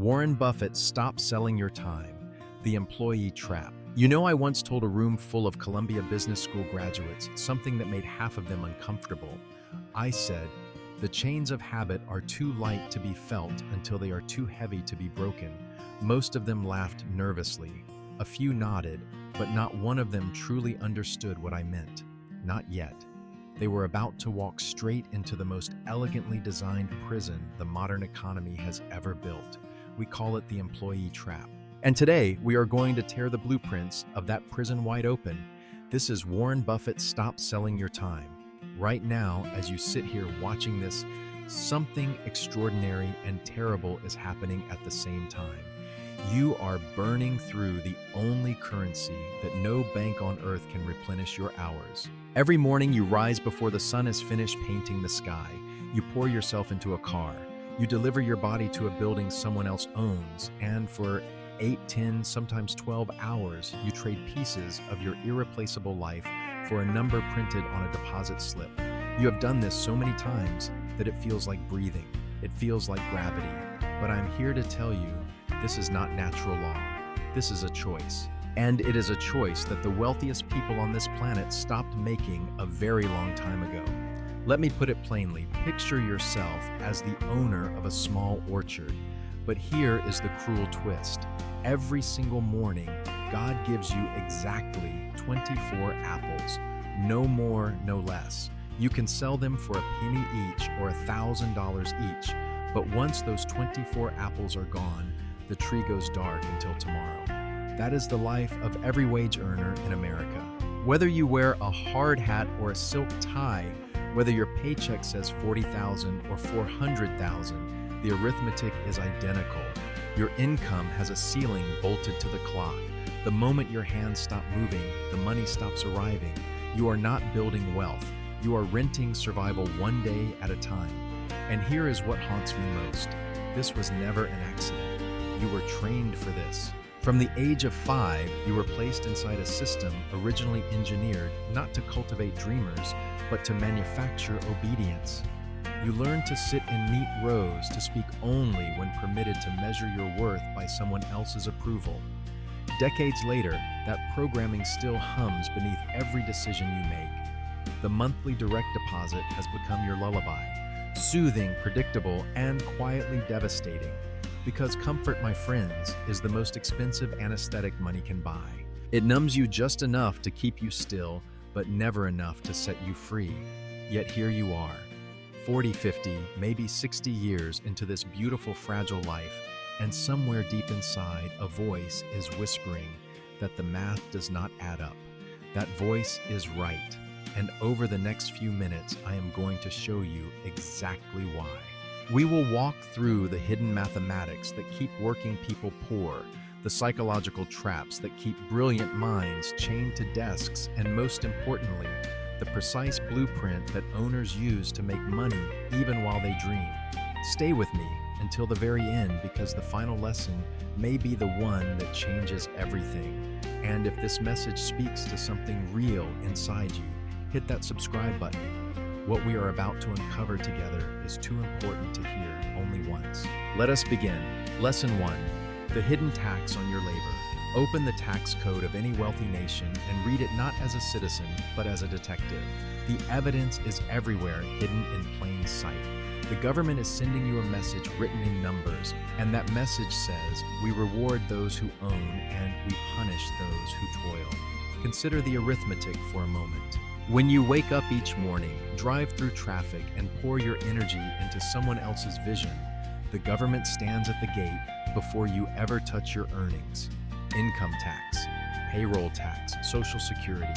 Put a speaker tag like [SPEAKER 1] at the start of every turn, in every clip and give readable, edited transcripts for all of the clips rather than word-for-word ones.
[SPEAKER 1] Warren Buffett, Stop Selling Your Time, The Employee Trap. You know, I once told a room full of Columbia Business School graduates something that made half of them uncomfortable. I said, the chains of habit are too light to be felt until they are too heavy to be broken. Most of them laughed nervously. A few nodded, but not one of them truly understood what I meant. Not yet. They were about to walk straight into the most elegantly designed prison the modern economy has ever built. We call it the employee trap. And today, we are going to tear the blueprints of that prison wide open. This is Warren Buffett, Stop Selling Your Time. Right now, as you sit here watching this, something extraordinary and terrible is happening at the same time. You are burning through the only currency that no bank on earth can replenish your hours. Every morning you rise before the sun is finished painting the sky. You pour yourself into a car. You deliver your body to a building someone else owns, and for 8, 10, sometimes 12 hours, you trade pieces of your irreplaceable life for a number printed on a deposit slip. You have done this so many times that it feels like breathing. It feels like gravity. But I'm here to tell you, this is not natural law. This is a choice. And it is a choice that the wealthiest people on this planet stopped making a very long time ago. Let me put it plainly. Picture yourself as the owner of a small orchard. But here is the cruel twist. Every single morning, God gives you exactly 24 apples. No more, no less. You can sell them for a penny each or $1,000 each. But once those 24 apples are gone, the tree goes dark until tomorrow. That is the life of every wage earner in America. Whether you wear a hard hat or a silk tie, whether your paycheck says $40,000 or $400,000, the arithmetic is identical. Your income has a ceiling bolted to the clock. The moment your hands stop moving, the money stops arriving. You are not building wealth. You are renting survival one day at a time. And here is what haunts me most. This was never an accident. You were trained for this. From the age of 5, you were placed inside a system originally engineered not to cultivate dreamers, but to manufacture obedience. You learned to sit in neat rows, to speak only when permitted to measure your worth by someone else's approval. Decades later, that programming still hums beneath every decision you make. The monthly direct deposit has become your lullaby, soothing, predictable, and quietly devastating. Because comfort, my friends, is the most expensive anesthetic money can buy. It numbs you just enough to keep you still, but never enough to set you free. Yet here you are, 40, 50, maybe 60 years into this beautiful, fragile life, and somewhere deep inside, a voice is whispering that the math does not add up. That voice is right. And over the next few minutes, I am going to show you exactly why. We will walk through the hidden mathematics that keep working people poor, the psychological traps that keep brilliant minds chained to desks, and most importantly, the precise blueprint that owners use to make money even while they dream. Stay with me until the very end, because the final lesson may be the one that changes everything. And if this message speaks to something real inside you, hit that subscribe button. What we are about to uncover together is too important to hear only once. Let us begin. Lesson 1. The hidden tax on your labor. Open the tax code of any wealthy nation and read it not as a citizen, but as a detective. The evidence is everywhere, hidden in plain sight. The government is sending you a message written in numbers, and that message says, we reward those who own and we punish those who toil. Consider the arithmetic for a moment. When you wake up each morning, drive through traffic, and pour your energy into someone else's vision, the government stands at the gate before you ever touch your earnings. Income tax, payroll tax, Social Security.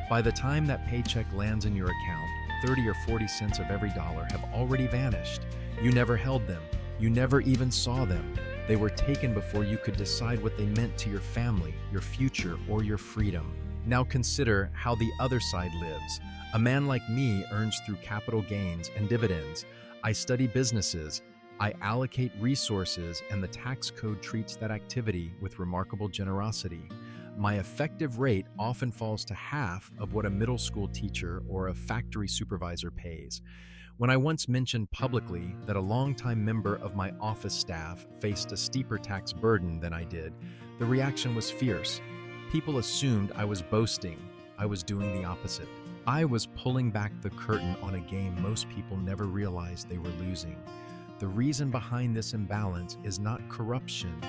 [SPEAKER 1] By the time that paycheck lands in your account, 30 or 40 cents of every dollar have already vanished. You never held them. You never even saw them. They were taken before you could decide what they meant to your family, your future, or your freedom. Now consider how the other side lives. A man like me earns through capital gains and dividends. I study businesses. I allocate resources, and the tax code treats that activity with remarkable generosity. My effective rate often falls to half of what a middle school teacher or a factory supervisor pays. When I once mentioned publicly that a longtime member of my office staff faced a steeper tax burden than I did, the reaction was fierce. People assumed I was boasting. I was doing the opposite. I was pulling back the curtain on a game most people never realized they were losing. The reason behind this imbalance is not corruption,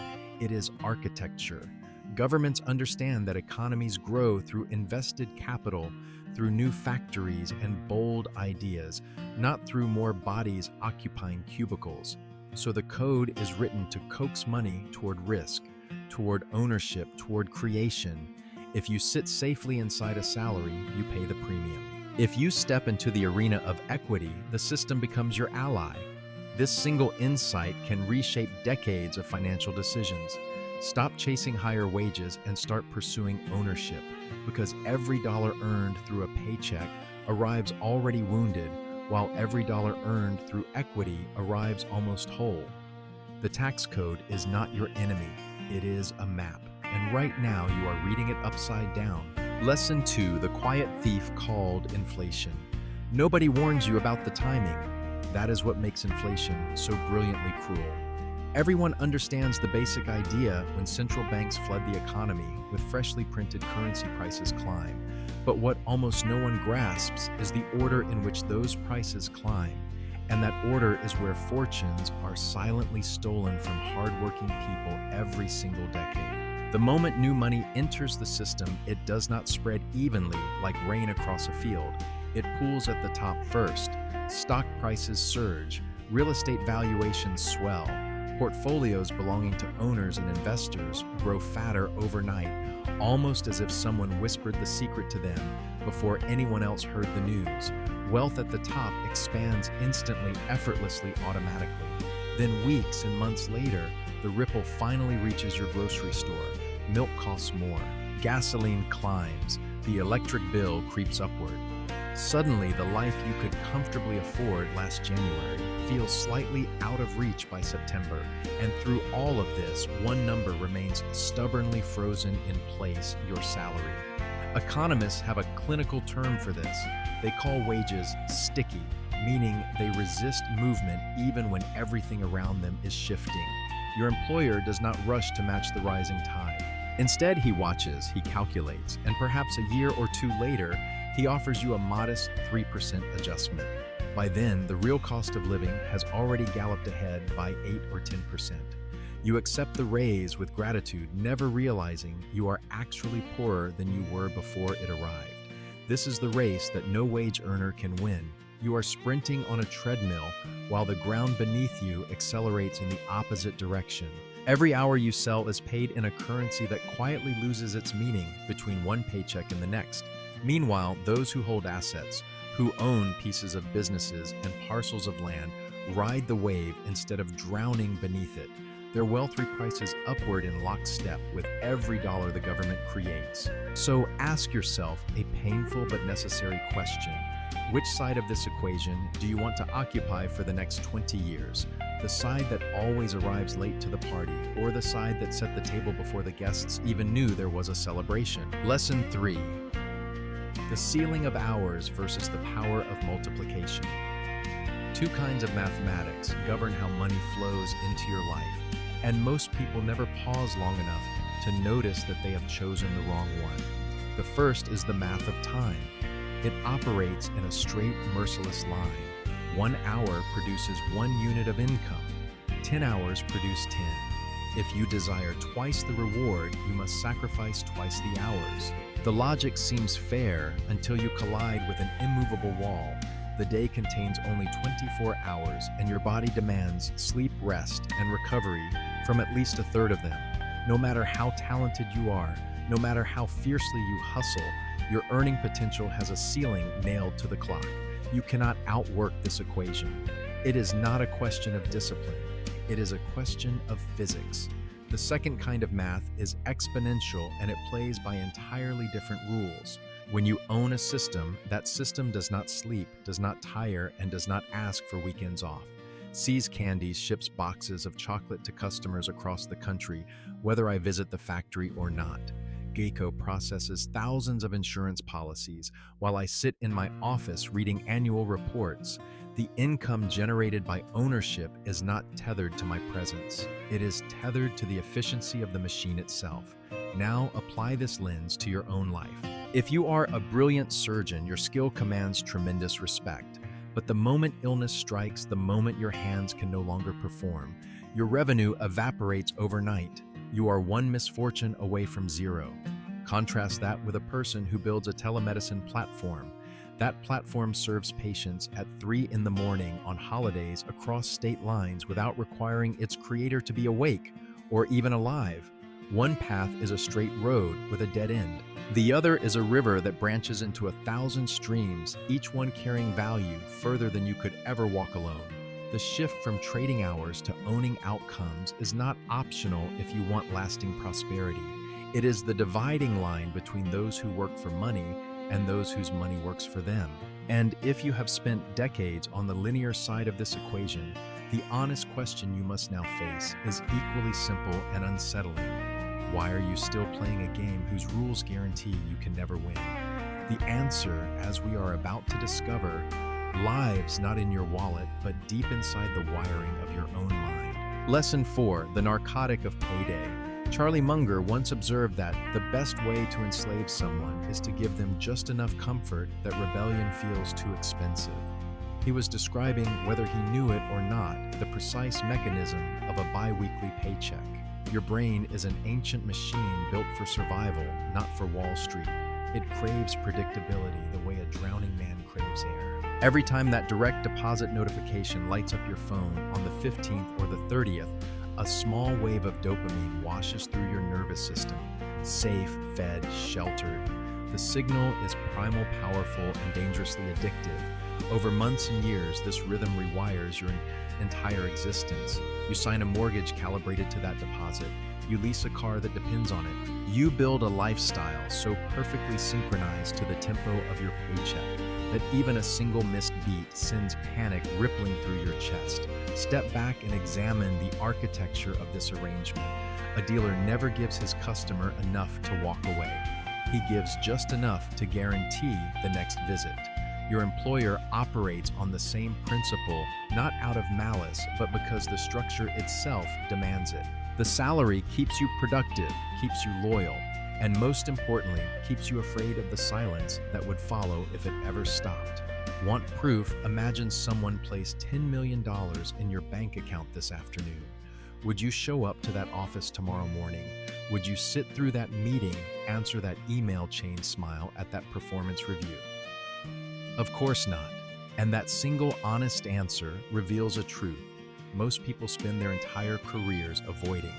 [SPEAKER 1] it is architecture. Governments understand that economies grow through invested capital, through new factories and bold ideas, not through more bodies occupying cubicles. So the code is written to coax money toward risk, toward ownership, toward creation. If you sit safely inside a salary, you pay the premium. If you step into the arena of equity, the system becomes your ally. This single insight can reshape decades of financial decisions. Stop chasing higher wages and start pursuing ownership, because every dollar earned through a paycheck arrives already wounded, while every dollar earned through equity arrives almost whole. The tax code is not your enemy, it is a map, and right now you are reading it upside down. Lesson 2: the quiet thief called inflation. Nobody warns you about the timing. That is what makes inflation so brilliantly cruel. Everyone understands the basic idea when central banks flood the economy with freshly printed currency prices climb. But what almost no one grasps is the order in which those prices climb. And that order is where fortunes are silently stolen from hardworking people every single decade. The moment new money enters the system, it does not spread evenly like rain across a field. It pools at the top first. Stock prices surge. Real estate valuations swell. Portfolios belonging to owners and investors grow fatter overnight, almost as if someone whispered the secret to them before anyone else heard the news. Wealth at the top expands instantly, effortlessly, automatically. Then weeks and months later, the ripple finally reaches your grocery store. Milk costs more. Gasoline climbs. The electric bill creeps upward. Suddenly, the life you could comfortably afford last January feels slightly out of reach by September, and through all of this, one number remains stubbornly frozen in place: your salary. Economists have a clinical term for this. They call wages sticky, meaning they resist movement even when everything around them is shifting. Your employer does not rush to match the rising tide. Instead, he watches, he calculates, and perhaps a year or two later, he offers you a modest 3% adjustment. By then, the real cost of living has already galloped ahead by 8 or 10%. You accept the raise with gratitude, never realizing you are actually poorer than you were before it arrived. This is the race that no wage earner can win. You are sprinting on a treadmill while the ground beneath you accelerates in the opposite direction. Every hour you sell is paid in a currency that quietly loses its meaning between one paycheck and the next. Meanwhile, those who hold assets, who own pieces of businesses and parcels of land, ride the wave instead of drowning beneath it. Their wealth reprices upward in lockstep with every dollar the government creates. So ask yourself a painful but necessary question. Which side of this equation do you want to occupy for the next 20 years? The side that always arrives late to the party, or the side that set the table before the guests even knew there was a celebration? Lesson 3. The ceiling of hours versus the power of multiplication. Two kinds of mathematics govern how money flows into your life, and most people never pause long enough to notice that they have chosen the wrong one. The first is the math of time. It operates in a straight, merciless line. 1 hour produces 1 unit of income. 10 hours produce 10. If you desire twice the reward, you must sacrifice twice the hours. The logic seems fair until you collide with an immovable wall. The day contains only 24 hours, and your body demands sleep, rest, and recovery from at least a third of them. No matter how talented you are, no matter how fiercely you hustle, your earning potential has a ceiling nailed to the clock. You cannot outwork this equation. It is not a question of discipline. It is a question of physics. The second kind of math is exponential, and it plays by entirely different rules. When you own a system, that system does not sleep, does not tire, and does not ask for weekends off. See's Candies ships boxes of chocolate to customers across the country, whether I visit the factory or not. Geico processes thousands of insurance policies while I sit in my office reading annual reports. The income generated by ownership is not tethered to my presence. It is tethered to the efficiency of the machine itself. Now apply this lens to your own life. If you are a brilliant surgeon, your skill commands tremendous respect. But the moment illness strikes, the moment your hands can no longer perform, your revenue evaporates overnight. You are one misfortune away from zero. Contrast that with a person who builds a telemedicine platform. That platform serves patients at 3 in the morning on holidays across state lines without requiring its creator to be awake or even alive. One path is a straight road with a dead end. The other is a river that branches into 1,000 streams, each one carrying value further than you could ever walk alone. The shift from trading hours to owning outcomes is not optional if you want lasting prosperity. It is the dividing line between those who work for money and those whose money works for them. And if you have spent decades on the linear side of this equation, the honest question you must now face is equally simple and unsettling. Why are you still playing a game whose rules guarantee you can never win? The answer, as we are about to discover, lies not in your wallet, but deep inside the wiring of your own mind. Lesson 4, the narcotic of payday. Charlie Munger once observed that the best way to enslave someone is to give them just enough comfort that rebellion feels too expensive. He was describing, whether he knew it or not, the precise mechanism of a bi-weekly paycheck. Your brain is an ancient machine built for survival, not for Wall Street. It craves predictability the way a drowning man craves air. Every time that direct deposit notification lights up your phone on the 15th or the 30th, a small wave of dopamine washes through your nervous system. Safe, fed, sheltered. The signal is primal, powerful, and dangerously addictive. Over months and years, this rhythm rewires your entire existence. You sign a mortgage calibrated to that deposit. You lease a car that depends on it. You build a lifestyle so perfectly synchronized to the tempo of your paycheck that even a single missed beat sends panic rippling through your chest. Step back and examine the architecture of this arrangement. A dealer never gives his customer enough to walk away. He gives just enough to guarantee the next visit. Your employer operates on the same principle, not out of malice, but because the structure itself demands it. The salary keeps you productive, keeps you loyal, and most importantly, keeps you afraid of the silence that would follow if it ever stopped. Want proof? Imagine someone placed $10 million in your bank account this afternoon. Would you show up to that office tomorrow morning? Would you sit through that meeting, answer that email chain, smile at that performance review? Of course not. And that single honest answer reveals a truth most people spend their entire careers avoiding.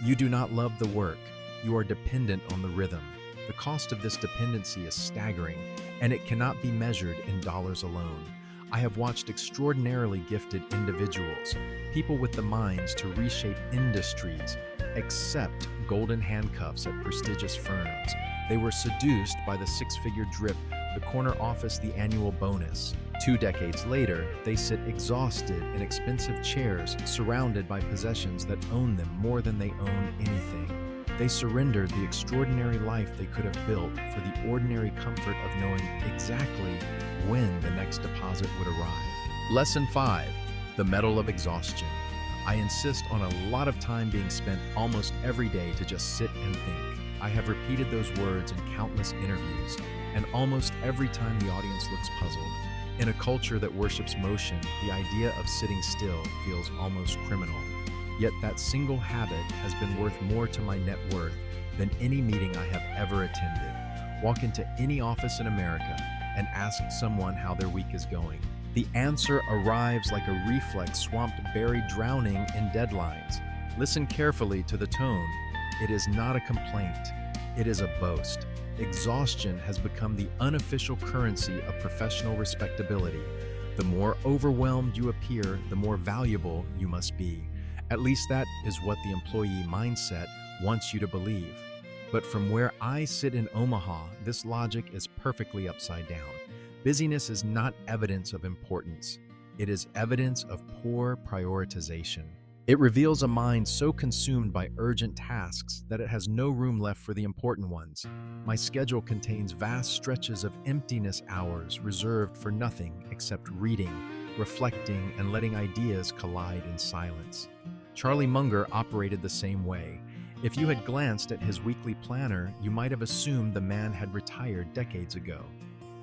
[SPEAKER 1] You do not love the work. You are dependent on the rhythm. The cost of this dependency is staggering, and it cannot be measured in dollars alone. I have watched extraordinarily gifted individuals, people with the minds to reshape industries, accept golden handcuffs at prestigious firms. They were seduced by the six-figure drip, the corner office, the annual bonus. 2 decades later, they sit exhausted in expensive chairs, surrounded by possessions that own them more than they own anything. They surrendered the extraordinary life they could have built for the ordinary comfort of knowing exactly when the next deposit would arrive. Lesson 5, the metal of exhaustion. I insist on a lot of time being spent almost every day to just sit and think. I have repeated those words in countless interviews, and almost every time the audience looks puzzled. In a culture that worships motion, the idea of sitting still feels almost criminal. Yet that single habit has been worth more to my net worth than any meeting I have ever attended. Walk into any office in America and ask someone how their week is going. The answer arrives like a reflex swamped, buried, drowning in deadlines. Listen carefully to the tone. It is not a complaint. It is a boast. Exhaustion has become the unofficial currency of professional respectability. The more overwhelmed you appear, the more valuable you must be. At least that is what the employee mindset wants you to believe. But from where I sit in Omaha, this logic is perfectly upside down. Busyness is not evidence of importance. It is evidence of poor prioritization. It reveals a mind so consumed by urgent tasks that it has no room left for the important ones. My schedule contains vast stretches of emptiness hours reserved for nothing except reading, reflecting, and letting ideas collide in silence. Charlie Munger operated the same way. If you had glanced at his weekly planner, you might have assumed the man had retired decades ago.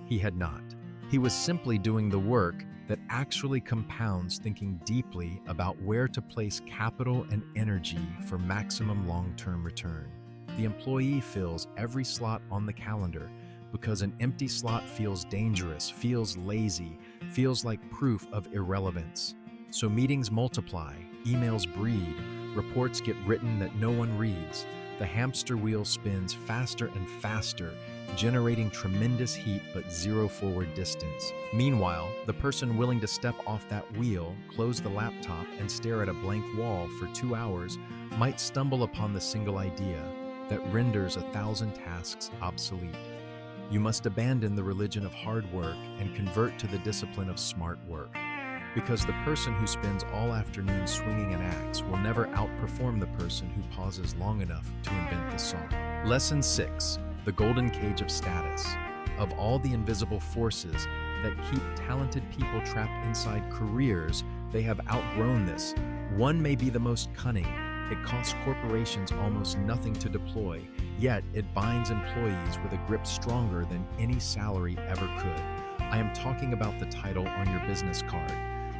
[SPEAKER 1] He had not. He was simply doing the work that actually compounds thinking deeply about where to place capital and energy for maximum long-term return. The employee fills every slot on the calendar because an empty slot feels dangerous, feels lazy, feels like proof of irrelevance. So meetings multiply, emails breed, reports get written that no one reads. The hamster wheel spins faster and faster, generating tremendous heat but zero forward distance. Meanwhile, the person willing to step off that wheel, close the laptop, and stare at a blank wall for 2 hours might stumble upon the single idea that renders 1,000 tasks obsolete. You must abandon the religion of hard work and convert to the discipline of smart work. Because the person who spends all afternoon swinging an axe will never outperform the person who pauses long enough to invent the song. Lesson 6. The golden cage of status. Of all the invisible forces that keep talented people trapped inside careers, they have outgrown this. One may be the most cunning. It costs corporations almost nothing to deploy, yet it binds employees with a grip stronger than any salary ever could. I am talking about the title on your business card.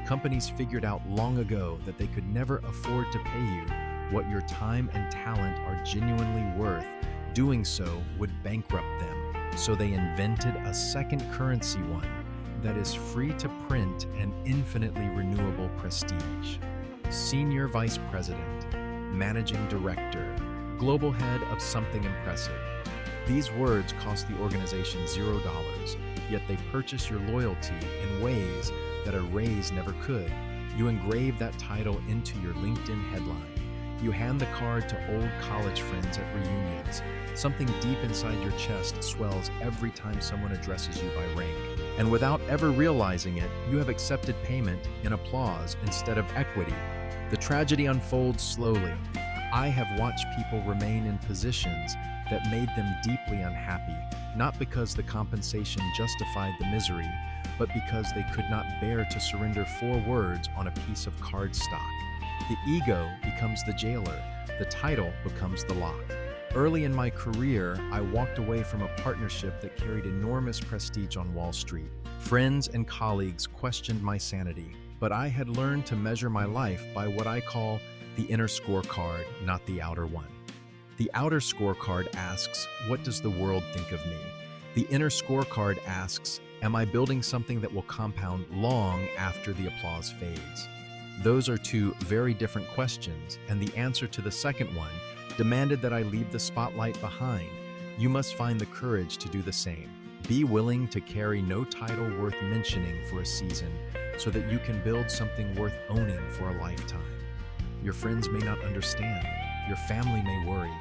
[SPEAKER 1] Companies figured out long ago that they could never afford to pay you what your time and talent are genuinely worth. Doing so would bankrupt them. So they invented a second currency one that is free to print and infinitely renewable prestige. Senior Vice President, Managing Director, Global Head of something impressive. These words cost the organization $0, yet they purchase your loyalty in ways that a raise never could. You engrave that title into your LinkedIn headline. You hand the card to old college friends at reunions. Something deep inside your chest swells every time someone addresses you by rank. And without ever realizing it, you have accepted payment in applause instead of equity. The tragedy unfolds slowly. I have watched people remain in positions that made them deeply unhappy, not because the compensation justified the misery, but because they could not bear to surrender 4 words on a piece of cardstock. The ego becomes the jailer, the title becomes the lock. Early in my career, I walked away from a partnership that carried enormous prestige on Wall Street. Friends and colleagues questioned my sanity, but I had learned to measure my life by what I call the inner scorecard, not the outer one. The outer scorecard asks, what does the world think of me? The inner scorecard asks, am I building something that will compound long after the applause fades? Those are 2 very different questions, and the answer to the second one demanded that I leave the spotlight behind. You must find the courage to do the same. Be willing to carry no title worth mentioning for a season so that you can build something worth owning for a lifetime. Your friends may not understand. Your family may worry.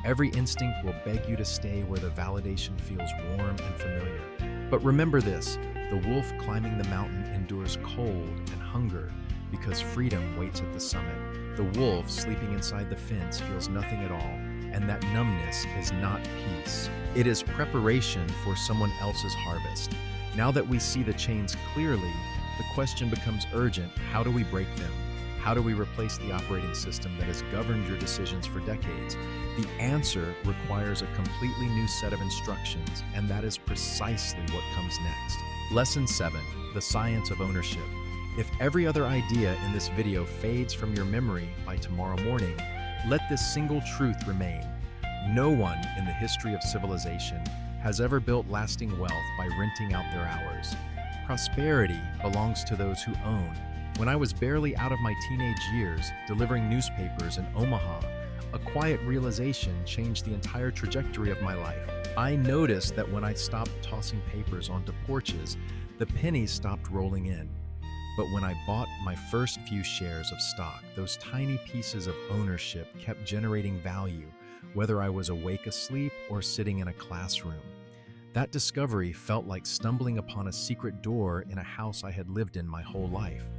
[SPEAKER 1] Every instinct will beg you to stay where the validation feels warm and familiar. But remember this, the wolf climbing the mountain endures cold and hunger because freedom waits at the summit. The wolf sleeping inside the fence feels nothing at all, and that numbness is not peace. It is preparation for someone else's harvest. Now that we see the chains clearly, the question becomes urgent. How do we break them? How do we replace the operating system that has governed your decisions for decades? The answer requires a completely new set of instructions, and that is precisely what comes next. Lesson 7, the science of ownership. If every other idea in this video fades from your memory by tomorrow morning, let this single truth remain. No one in the history of civilization has ever built lasting wealth by renting out their hours. Prosperity belongs to those who own. When I was barely out of my teenage years, delivering newspapers in Omaha, a quiet realization changed the entire trajectory of my life. I noticed that when I stopped tossing papers onto porches, the pennies stopped rolling in. But when I bought my first few shares of stock, those tiny pieces of ownership kept generating value, whether I was awake asleep or sitting in a classroom. That discovery felt like stumbling upon a secret door in a house I had lived in my whole life.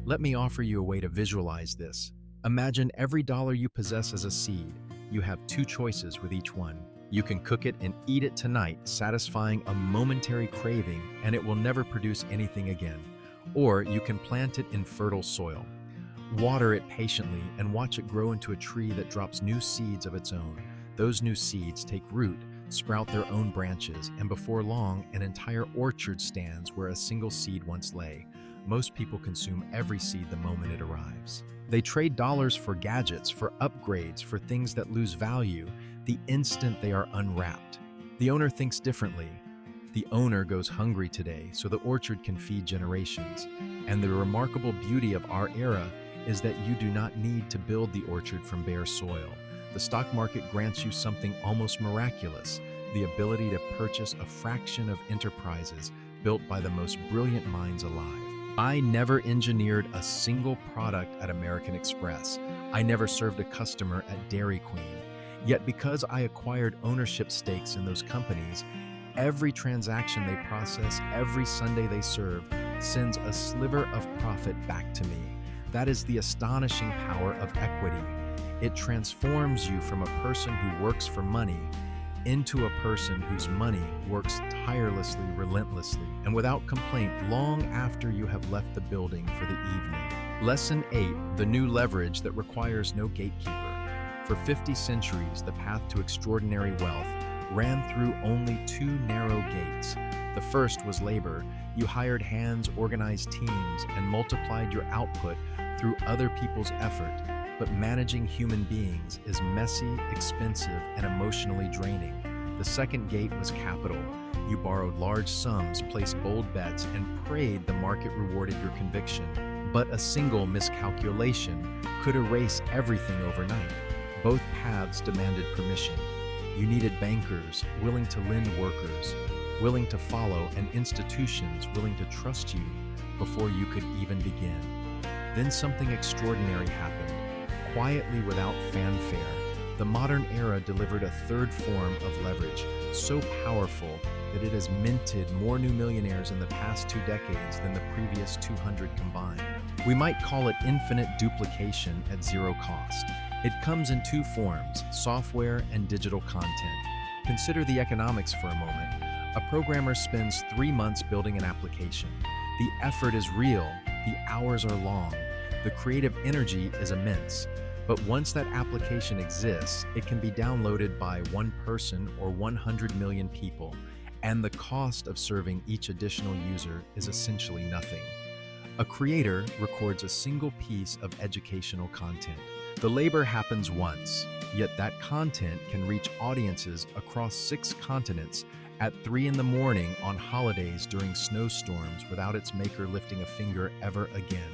[SPEAKER 1] Let me offer you a way to visualize this. Imagine every dollar you possess as a seed. You have 2 choices with each one. You can cook it and eat it tonight, satisfying a momentary craving, and it will never produce anything again. Or you can plant it in fertile soil. Water it patiently and watch it grow into a tree that drops new seeds of its own. Those new seeds take root, sprout their own branches, and before long, an entire orchard stands where a single seed once lay. Most people consume every seed the moment it arrives. They trade dollars for gadgets, for upgrades, for things that lose value the instant they are unwrapped. The owner thinks differently. The owner goes hungry today so the orchard can feed generations. And the remarkable beauty of our era is that you do not need to build the orchard from bare soil. The stock market grants you something almost miraculous, the ability to purchase a fraction of enterprises built by the most brilliant minds alive. I never engineered a single product at American Express. I never served a customer at Dairy Queen. Yet because I acquired ownership stakes in those companies, every transaction they process, every Sunday they serve, sends a sliver of profit back to me. That is the astonishing power of equity. It transforms you from a person who works for money into a person whose money works tirelessly, relentlessly, and without complaint long after you have left the building for the evening. Lesson 8, the new leverage that requires no gatekeeper. For 50 centuries, the path to extraordinary wealth ran through only two narrow gates. The first was labor. You hired hands, organized teams, and multiplied your output through other people's effort. But managing human beings is messy, expensive, and emotionally draining. The second gate was capital. You borrowed large sums, placed bold bets, and prayed the market rewarded your conviction. But a single miscalculation could erase everything overnight. Both paths demanded permission. You needed bankers willing to lend workers, willing to follow, and institutions willing to trust you before you could even begin. Then something extraordinary happened. Quietly, without fanfare, the modern era delivered a third form of leverage, so powerful that it has minted more new millionaires in the past 2 decades than the previous 200 combined. We might call it infinite duplication at zero cost. It comes in two forms, software and digital content. Consider the economics for a moment. A programmer spends 3 months building an application. The effort is real, the hours are long, the creative energy is immense. But once that application exists, it can be downloaded by one person or 100 million people, and the cost of serving each additional user is essentially nothing. A creator records a single piece of educational content. The labor happens once, yet that content can reach audiences across 6 continents at 3 in the morning on holidays during snowstorms without its maker lifting a finger ever again.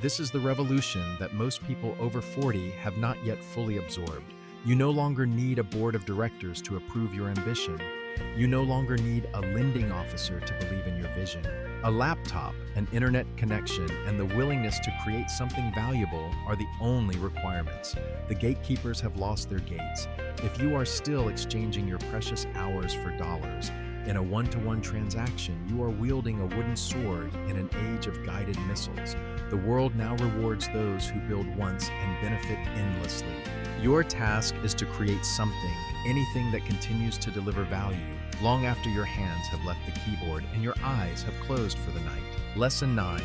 [SPEAKER 1] This is the revolution that most people over 40 have not yet fully absorbed. You no longer need a board of directors to approve your ambition. You no longer need a lending officer to believe in your vision. A laptop, an internet connection, and the willingness to create something valuable are the only requirements. The gatekeepers have lost their gates. If you are still exchanging your precious hours for dollars, in a one-to-one transaction, you are wielding a wooden sword in an age of guided missiles. The world now rewards those who build once and benefit endlessly. Your task is to create something, anything that continues to deliver value, long after your hands have left the keyboard and your eyes have closed for the night. Lesson 9,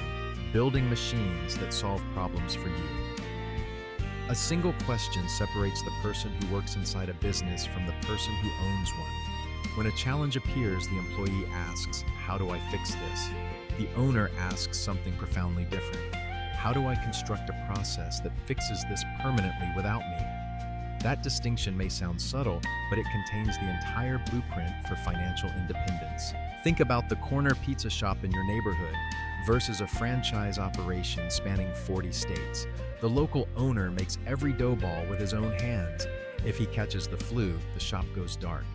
[SPEAKER 1] building machines that solve problems for you. A single question separates the person who works inside a business from the person who owns one. When a challenge appears, the employee asks, "How do I fix this?" The owner asks something profoundly different. "How do I construct a process that fixes this permanently without me?" That distinction may sound subtle, but it contains the entire blueprint for financial independence. Think about the corner pizza shop in your neighborhood versus a franchise operation spanning 40 states. The local owner makes every dough ball with his own hands. If he catches the flu, the shop goes dark.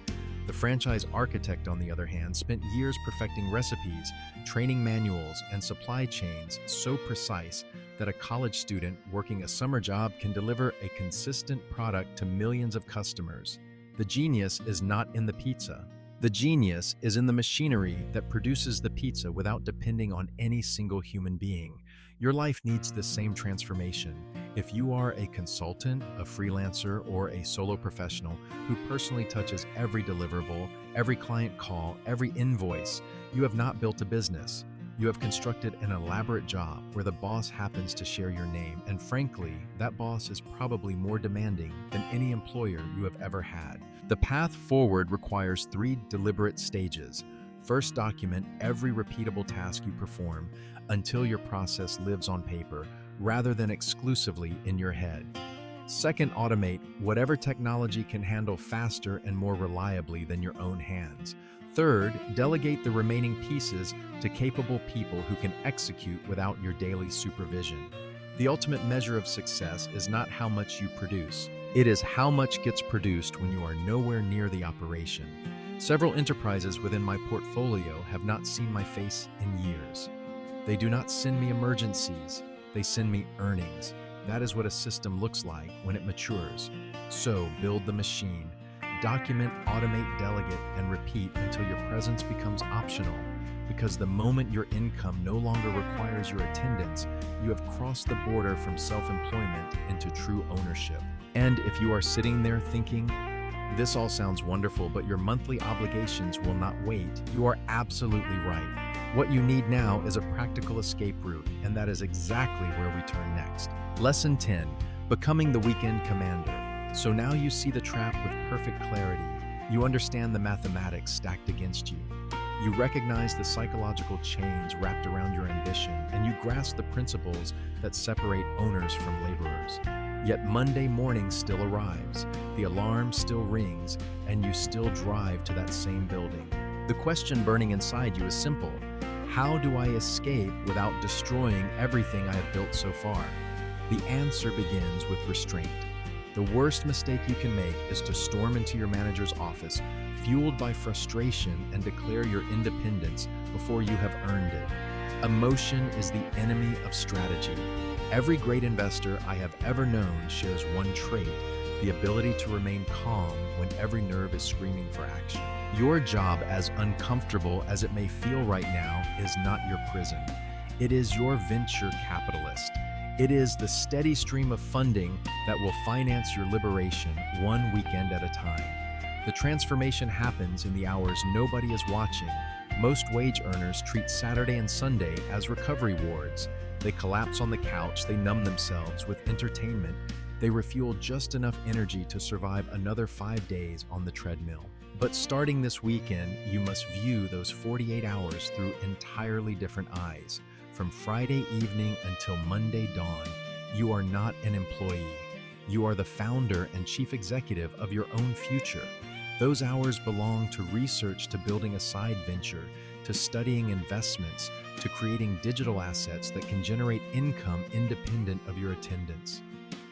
[SPEAKER 1] The franchise architect, on the other hand, spent years perfecting recipes, training manuals, and supply chains so precise that a college student working a summer job can deliver a consistent product to millions of customers. The genius is not in the pizza. The genius is in the machinery that produces the pizza without depending on any single human being. Your life needs the same transformation. If you are a consultant, a freelancer, or a solo professional who personally touches every deliverable, every client call, every invoice, you have not built a business. You have constructed an elaborate job where the boss happens to share your name, and frankly, that boss is probably more demanding than any employer you have ever had. The path forward requires 3 deliberate stages. First, document every repeatable task you perform until your process lives on paper rather than exclusively in your head. Second, automate whatever technology can handle faster and more reliably than your own hands. Third, delegate the remaining pieces to capable people who can execute without your daily supervision. The ultimate measure of success is not how much you produce. It is how much gets produced when you are nowhere near the operation. Several enterprises within my portfolio have not seen my face in years. They do not send me emergencies, they send me earnings. That is what a system looks like when it matures. So, build the machine. Document, automate, delegate, and repeat until your presence becomes optional. Because the moment your income no longer requires your attendance, you have crossed the border from self-employment into true ownership. And if you are sitting there thinking, this all sounds wonderful, but your monthly obligations will not wait, you are absolutely right. What you need now is a practical escape route, and that is exactly where we turn next. Lesson 10, Becoming the Weekend Commander. So now you see the trap with perfect clarity. You understand the mathematics stacked against you. You recognize the psychological chains wrapped around your ambition, and you grasp the principles that separate owners from laborers. Yet Monday morning still arrives, the alarm still rings, and you still drive to that same building. The question burning inside you is simple. How do I escape without destroying everything I have built so far? The answer begins with restraint. The worst mistake you can make is to storm into your manager's office, fueled by frustration, and declare your independence before you have earned it. Emotion is the enemy of strategy. Every great investor I have ever known shares one trait, the ability to remain calm when every nerve is screaming for action. Your job, as uncomfortable as it may feel right now, is not your prison. It is your venture capitalist. It is the steady stream of funding that will finance your liberation one weekend at a time. The transformation happens in the hours nobody is watching. Most wage earners treat Saturday and Sunday as recovery wards. They collapse on the couch, they numb themselves with entertainment, they refuel just enough energy to survive another 5 days on the treadmill. But starting this weekend, you must view those 48 hours through entirely different eyes. From Friday evening until Monday dawn, you are not an employee. You are the founder and chief executive of your own future. Those hours belong to research, to building a side venture, to studying investments, to creating digital assets that can generate income independent of your attendance.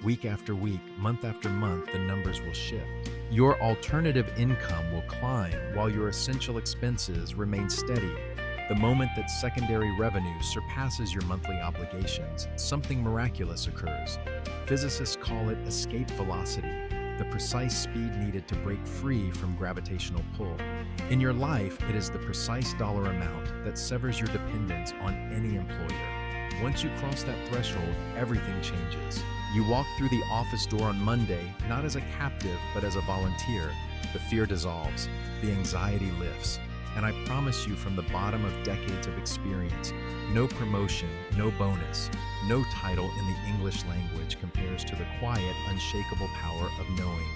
[SPEAKER 1] Week after week, month after month, the numbers will shift. Your alternative income will climb while your essential expenses remain steady. The moment that secondary revenue surpasses your monthly obligations, something miraculous occurs. Physicists call it escape velocity, the precise speed needed to break free from gravitational pull. In your life, it is the precise dollar amount that severs your dependence on any employer. Once you cross that threshold, everything changes. You walk through the office door on Monday, not as a captive, but as a volunteer. The fear dissolves, the anxiety lifts. And I promise you, from the bottom of decades of experience, no promotion, no bonus, no title in the English language compares to the quiet, unshakable power of knowing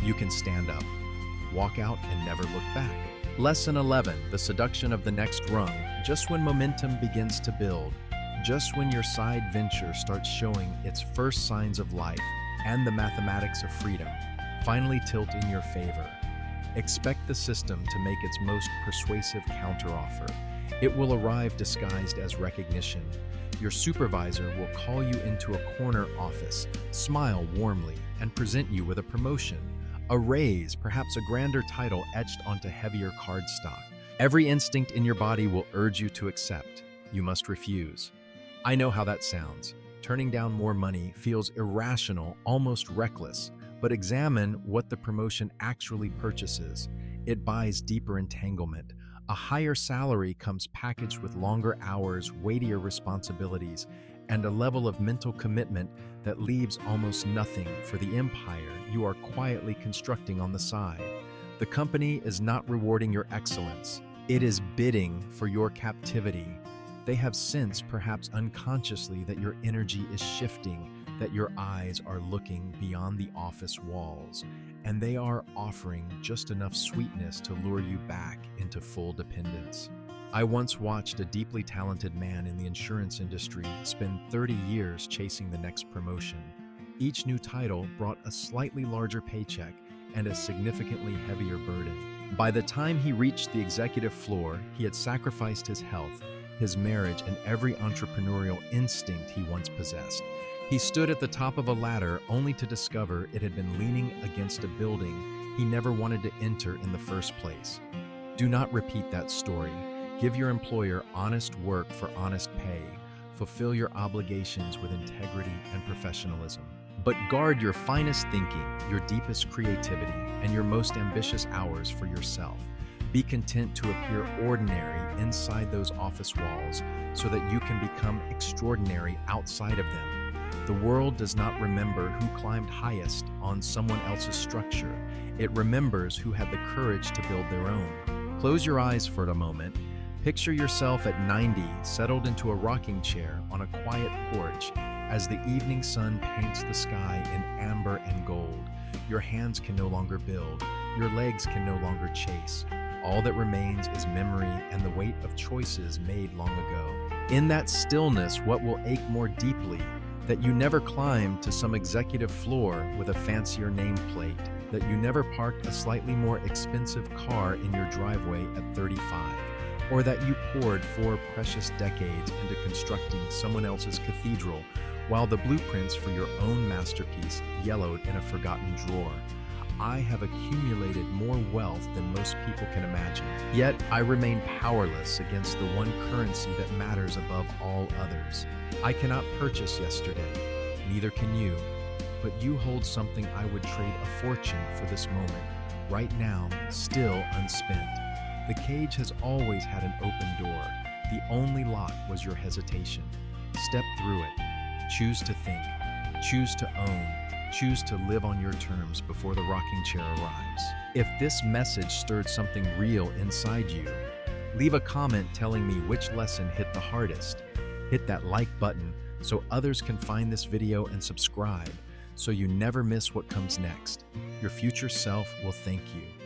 [SPEAKER 1] you can stand up, walk out, and never look back. Lesson 11, the seduction of the next rung. Just when momentum begins to build, just when your side venture starts showing its first signs of life and the mathematics of freedom finally tilt in your favor, expect the system to make its most persuasive counteroffer. It will arrive disguised as recognition. Your supervisor will call you into a corner office, smile warmly, and present you with a promotion, a raise, perhaps a grander title etched onto heavier cardstock. Every instinct in your body will urge you to accept. You must refuse. I know how that sounds. Turning down more money feels irrational, almost reckless. But examine what the promotion actually purchases. It buys deeper entanglement. A higher salary comes packaged with longer hours, weightier responsibilities, and a level of mental commitment that leaves almost nothing for the empire you are quietly constructing on the side. The company is not rewarding your excellence. It is bidding for your captivity. They have sensed, perhaps unconsciously, that your energy is shifting, that your eyes are looking beyond the office walls, and they are offering just enough sweetness to lure you back into full dependence. I once watched a deeply talented man in the insurance industry spend 30 years chasing the next promotion. Each new title brought a slightly larger paycheck and a significantly heavier burden. By the time he reached the executive floor, he had sacrificed his health, his marriage, and every entrepreneurial instinct he once possessed. He stood at the top of a ladder only to discover it had been leaning against a building he never wanted to enter in the first place. Do not repeat that story. Give your employer honest work for honest pay. Fulfill your obligations with integrity and professionalism. But guard your finest thinking, your deepest creativity, and your most ambitious hours for yourself. Be content to appear ordinary inside those office walls so that you can become extraordinary outside of them. The world does not remember who climbed highest on someone else's structure. It remembers who had the courage to build their own. Close your eyes for a moment. Picture yourself at 90, settled into a rocking chair on a quiet porch as the evening sun paints the sky in amber and gold. Your hands can no longer build. Your legs can no longer chase. All that remains is memory and the weight of choices made long ago. In that stillness, what will ache more deeply? That you never climbed to some executive floor with a fancier nameplate, that you never parked a slightly more expensive car in your driveway at 35, or that you poured 4 precious decades into constructing someone else's cathedral while the blueprints for your own masterpiece yellowed in a forgotten drawer. I have accumulated more wealth than most people can imagine. Yet I remain powerless against the one currency that matters above all others. I cannot purchase yesterday, neither can you, but you hold something I would trade a fortune for this moment, right now, still unspent. The cage has always had an open door. The only lock was your hesitation. Step through it. Choose to think. Choose to own. Choose to live on your terms before the rocking chair arrives. If this message stirred something real inside you, leave a comment telling me which lesson hit the hardest. Hit that like button so others can find this video and subscribe so you never miss what comes next. Your future self will thank you.